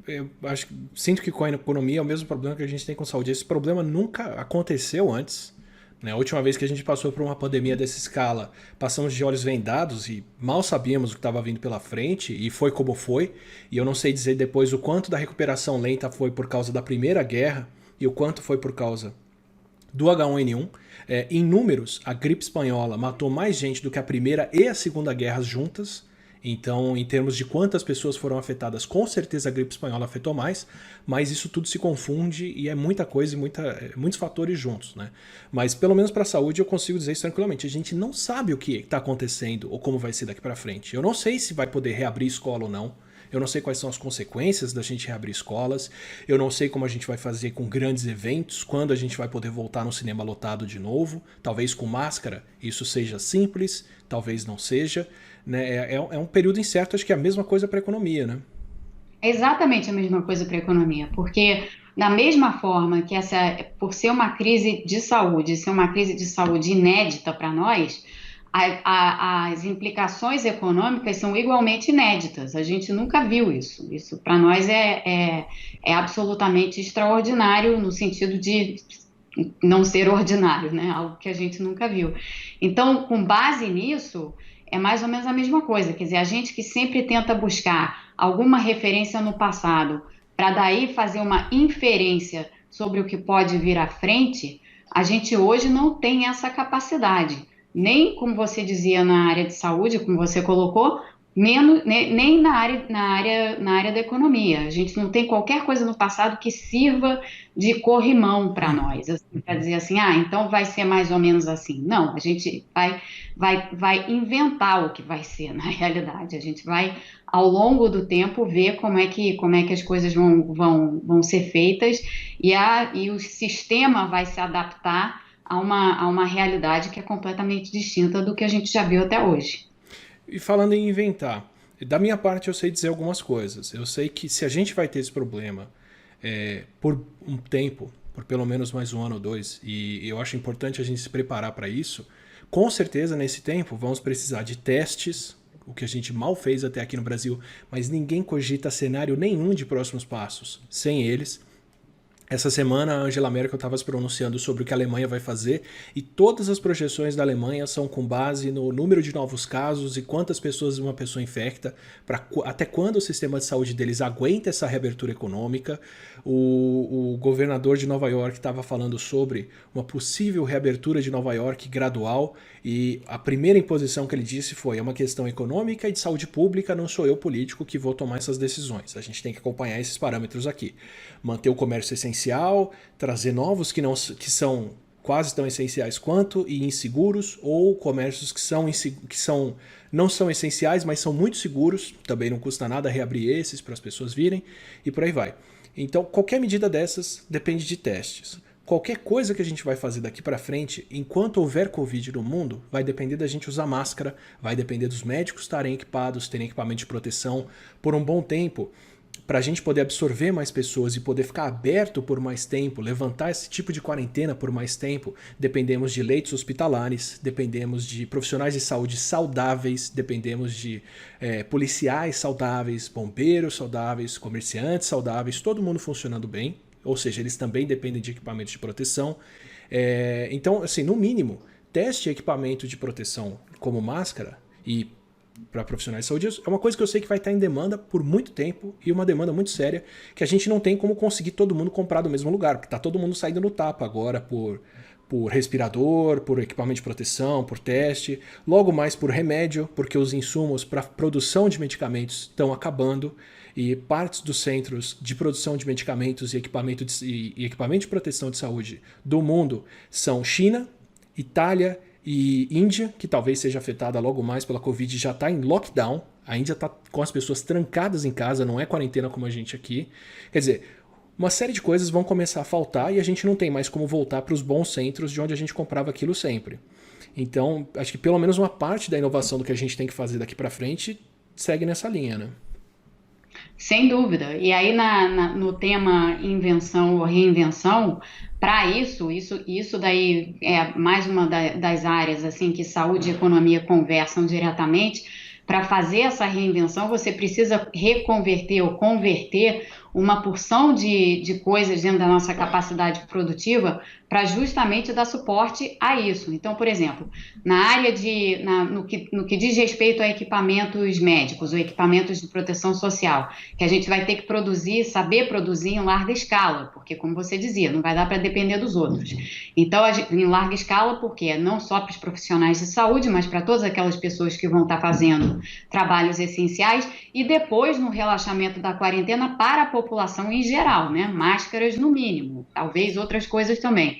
Eu acho que sinto que com a economia é o mesmo problema que a gente tem com saúde. Esse problema nunca aconteceu antes. Né? A última vez que a gente passou por uma pandemia dessa escala, passamos de olhos vendados e mal sabíamos o que estava vindo pela frente, e foi como foi. E eu não sei dizer depois o quanto da recuperação lenta foi por causa da Primeira Guerra e o quanto foi por causa do H1N1. Em números, a gripe espanhola matou mais gente do que a Primeira e a Segunda Guerras juntas. Então, em termos de quantas pessoas foram afetadas, com certeza a gripe espanhola afetou mais, mas isso tudo se confunde e é muita coisa e muitos fatores juntos, né? Mas pelo menos para a saúde eu consigo dizer isso tranquilamente. A gente não sabe o que está acontecendo ou como vai ser daqui para frente. Eu não sei se vai poder reabrir escola ou não. Eu não sei quais são as consequências da gente reabrir escolas. Eu não sei como a gente vai fazer com grandes eventos, quando a gente vai poder voltar no cinema lotado de novo. Talvez com máscara isso seja simples, talvez não seja. Né? É um período incerto, acho que é a mesma coisa para a economia, né? É exatamente a mesma coisa para a economia, porque da mesma forma que por ser uma crise de saúde, ser uma crise de saúde inédita para nós, as implicações econômicas são igualmente inéditas. A gente nunca viu isso. Isso para nós é absolutamente extraordinário no sentido de não ser ordinário, né? Algo que a gente nunca viu. Então, com base nisso, é mais ou menos a mesma coisa. Quer dizer, a gente que sempre tenta buscar alguma referência no passado para daí fazer uma inferência sobre o que pode vir à frente, a gente hoje não tem essa capacidade. Nem, como você dizia, na área de saúde, como você colocou, menos, nem na área da economia. A gente não tem qualquer coisa no passado que sirva de corrimão para nós, assim, para dizer assim, então vai ser mais ou menos assim. Não, a gente vai inventar o que vai ser na realidade. A gente vai, ao longo do tempo, ver como é que as coisas vão ser feitas e o sistema vai se adaptar a uma realidade que é completamente distinta do que a gente já viu até hoje. E falando em inventar, da minha parte eu sei dizer algumas coisas. Eu sei que se a gente vai ter esse problema por um tempo, por pelo menos mais um ano ou dois, e eu acho importante a gente se preparar para isso, com certeza nesse tempo vamos precisar de testes, o que a gente mal fez até aqui no Brasil, mas ninguém cogita cenário nenhum de próximos passos sem eles. Essa semana a Angela Merkel estava se pronunciando sobre o que a Alemanha vai fazer e todas as projeções da Alemanha são com base no número de novos casos e quantas pessoas uma pessoa infecta, até quando o sistema de saúde deles aguenta essa reabertura econômica. O governador de Nova York estava falando sobre uma possível reabertura de Nova York gradual e a primeira imposição que ele disse foi: é uma questão econômica e de saúde pública, não sou eu político que vou tomar essas decisões. A gente tem que acompanhar esses parâmetros aqui. Manter o comércio essencial, trazer novos que são quase tão essenciais quanto e inseguros, ou comércios que não são essenciais, mas são muito seguros, também não custa nada reabrir esses para as pessoas virem, e por aí vai. Então, qualquer medida dessas depende de testes. Qualquer coisa que a gente vai fazer daqui para frente, enquanto houver Covid no mundo, vai depender da gente usar máscara, vai depender dos médicos estarem equipados, terem equipamento de proteção por um bom tempo, para a gente poder absorver mais pessoas e poder ficar aberto por mais tempo, levantar esse tipo de quarentena por mais tempo, dependemos de leitos hospitalares, dependemos de profissionais de saúde saudáveis, dependemos de policiais saudáveis, bombeiros saudáveis, comerciantes saudáveis, todo mundo funcionando bem, ou seja, eles também dependem de equipamentos de proteção. Então, assim, no mínimo, teste equipamento de proteção como máscara e para profissionais de saúde é uma coisa que eu sei que vai estar em demanda por muito tempo e uma demanda muito séria que a gente não tem como conseguir todo mundo comprar do mesmo lugar, porque está todo mundo saindo no tapa agora por respirador, por equipamento de proteção, por teste, logo mais por remédio, porque os insumos para produção de medicamentos estão acabando e partes dos centros de produção de medicamentos e equipamento de proteção de saúde do mundo são China, Itália e Índia, que talvez seja afetada logo mais pela Covid, já está em lockdown. A Índia está com as pessoas trancadas em casa, não é quarentena como a gente aqui. Quer dizer, uma série de coisas vão começar a faltar e a gente não tem mais como voltar para os bons centros de onde a gente comprava aquilo sempre. Então, acho que pelo menos uma parte da inovação do que a gente tem que fazer daqui para frente segue nessa linha, né? Sem dúvida. E aí, no tema invenção ou reinvenção, para isso daí é mais uma das áreas assim que saúde e economia conversam diretamente, para fazer essa reinvenção, você precisa reconverter ou converter uma porção de coisas dentro da nossa capacidade produtiva para justamente dar suporte a isso. Então, por exemplo, no que diz respeito a equipamentos médicos ou equipamentos de proteção social, que a gente vai ter que produzir, saber produzir em larga escala, porque, como você dizia, não vai dar para depender dos outros. Então, em larga escala, porque não só para os profissionais de saúde, mas para todas aquelas pessoas que vão estar fazendo trabalhos essenciais, e depois, no relaxamento da quarentena, para a população em geral, né? Máscaras no mínimo, talvez outras coisas também.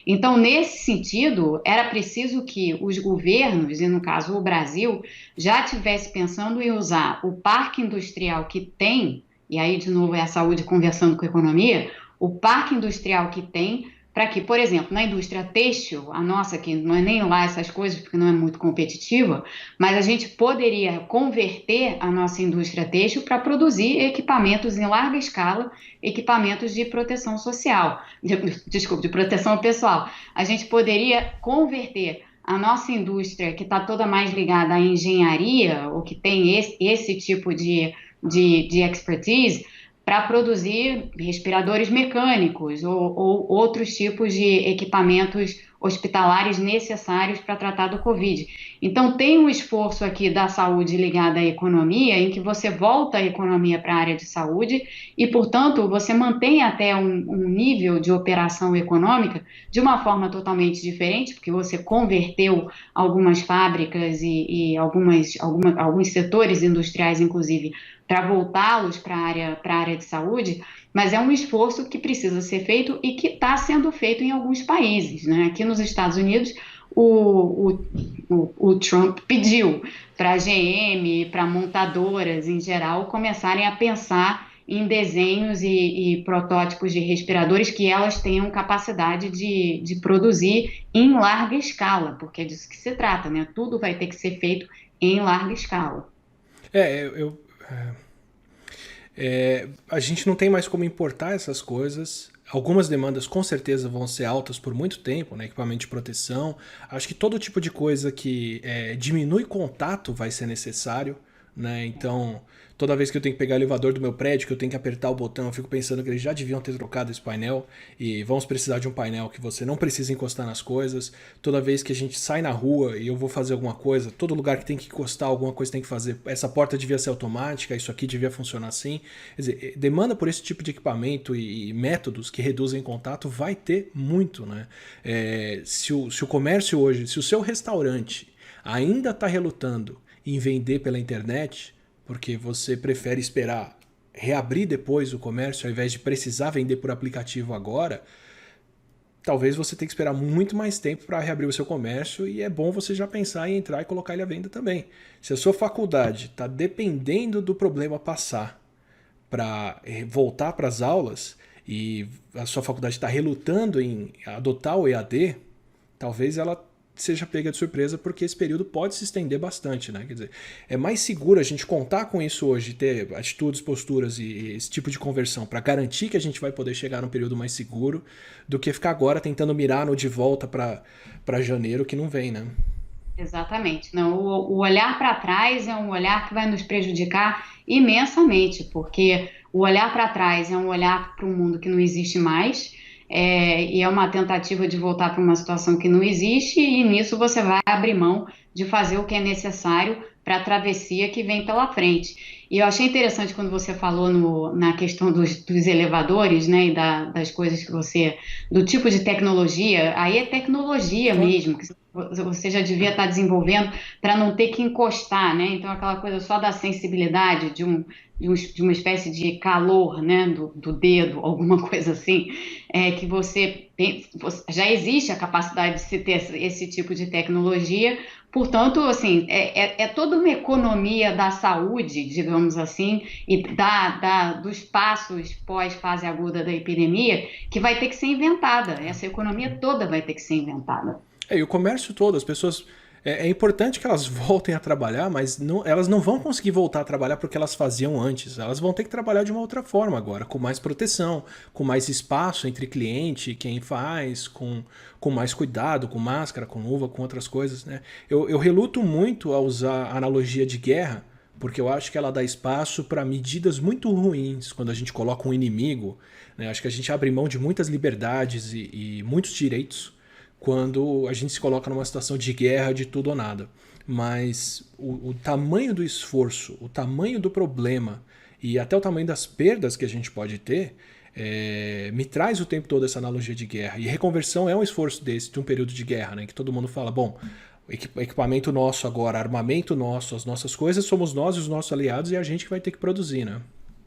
Então, nesse sentido, era preciso que os governos, e no caso o Brasil, já estivesse pensando em usar o parque industrial que tem, e aí de novo é a saúde conversando com a economia, o parque industrial que tem para que, por exemplo, na indústria têxtil, a nossa, que não é nem lá essas coisas, porque não é muito competitiva, mas a gente poderia converter a nossa indústria têxtil para produzir equipamentos em larga escala, equipamentos de proteção social, de proteção pessoal. A gente poderia converter a nossa indústria, que está toda mais ligada à engenharia, ou que tem esse tipo de expertise, para produzir respiradores mecânicos ou outros tipos de equipamentos hospitalares necessários para tratar do Covid. Então, tem um esforço aqui da saúde ligado à economia, em que você volta a economia para a área de saúde e, portanto, você mantém até um nível de operação econômica de uma forma totalmente diferente, porque você converteu algumas fábricas e alguns setores industriais, inclusive, para voltá-los para a área de saúde, mas é um esforço que precisa ser feito e que está sendo feito em alguns países, né? Aqui nos Estados Unidos, o Trump pediu para a GM, para montadoras em geral, começarem a pensar em desenhos e protótipos de respiradores que elas tenham capacidade de produzir em larga escala, porque é disso que se trata, né? Tudo vai ter que ser feito em larga escala. A gente não tem mais como importar essas coisas. Algumas demandas com certeza vão ser altas por muito tempo, né? Equipamento de proteção. Acho que todo tipo de coisa que diminui contato vai ser necessário, né? Então, toda vez que eu tenho que pegar o elevador do meu prédio, que eu tenho que apertar o botão, eu fico pensando que eles já deviam ter trocado esse painel e vamos precisar de um painel que você não precisa encostar nas coisas. Toda vez que a gente sai na rua e eu vou fazer alguma coisa, todo lugar que tem que encostar alguma coisa tem que fazer. Essa porta devia ser automática, isso aqui devia funcionar assim. Quer dizer, demanda por esse tipo de equipamento e métodos que reduzem contato vai ter muito, né? Se o comércio hoje, se o seu restaurante ainda está relutando em vender pela internet, porque você prefere esperar reabrir depois o comércio ao invés de precisar vender por aplicativo agora, talvez você tenha que esperar muito mais tempo para reabrir o seu comércio e é bom você já pensar em entrar e colocar ele à venda também. Se a sua faculdade está dependendo do problema passar para voltar para as aulas e a sua faculdade está relutando em adotar o EAD, talvez ela seja pega de surpresa, porque esse período pode se estender bastante, né? Quer dizer, é mais seguro a gente contar com isso hoje, ter atitudes, posturas e esse tipo de conversão para garantir que a gente vai poder chegar num período mais seguro, do que ficar agora tentando mirar no de volta para janeiro que não vem, né? Exatamente. Não, o olhar para trás é um olhar que vai nos prejudicar imensamente, porque o olhar para trás é um olhar para um mundo que não existe mais, e é uma tentativa de voltar para uma situação que não existe, e nisso você vai abrir mão de fazer o que é necessário para a travessia que vem pela frente. E eu achei interessante quando você falou na questão dos elevadores, né, e das coisas que do tipo de tecnologia, aí é tecnologia mesmo, que você já devia estar desenvolvendo para não ter que encostar, né? Então aquela coisa só da sensibilidade de uma espécie de calor, né, do dedo, alguma coisa assim, que já existe a capacidade de se ter esse tipo de tecnologia. Portanto, assim, é toda uma economia da saúde, digamos assim, e dos passos pós-fase aguda da epidemia, que vai ter que ser inventada. Essa economia toda vai ter que ser inventada. E o comércio todo, as pessoas É importante que elas voltem a trabalhar, mas elas não vão conseguir voltar a trabalhar porque elas faziam antes. Elas vão ter que trabalhar de uma outra forma agora, com mais proteção, com mais espaço entre cliente e quem faz, com mais cuidado, com máscara, com luva, com outras coisas, né? Eu reluto muito a usar a analogia de guerra, porque eu acho que ela dá espaço para medidas muito ruins quando a gente coloca um inimigo, né? Acho que a gente abre mão de muitas liberdades e muitos direitos quando a gente se coloca numa situação de guerra de tudo ou nada. Mas o tamanho do esforço, o tamanho do problema e até o tamanho das perdas que a gente pode ter me traz o tempo todo essa analogia de guerra. E reconversão é um esforço desse, de um período de guerra, né? Que todo mundo fala, bom, equipamento nosso agora, armamento nosso, as nossas coisas, somos nós e os nossos aliados e a gente que vai ter que produzir, né?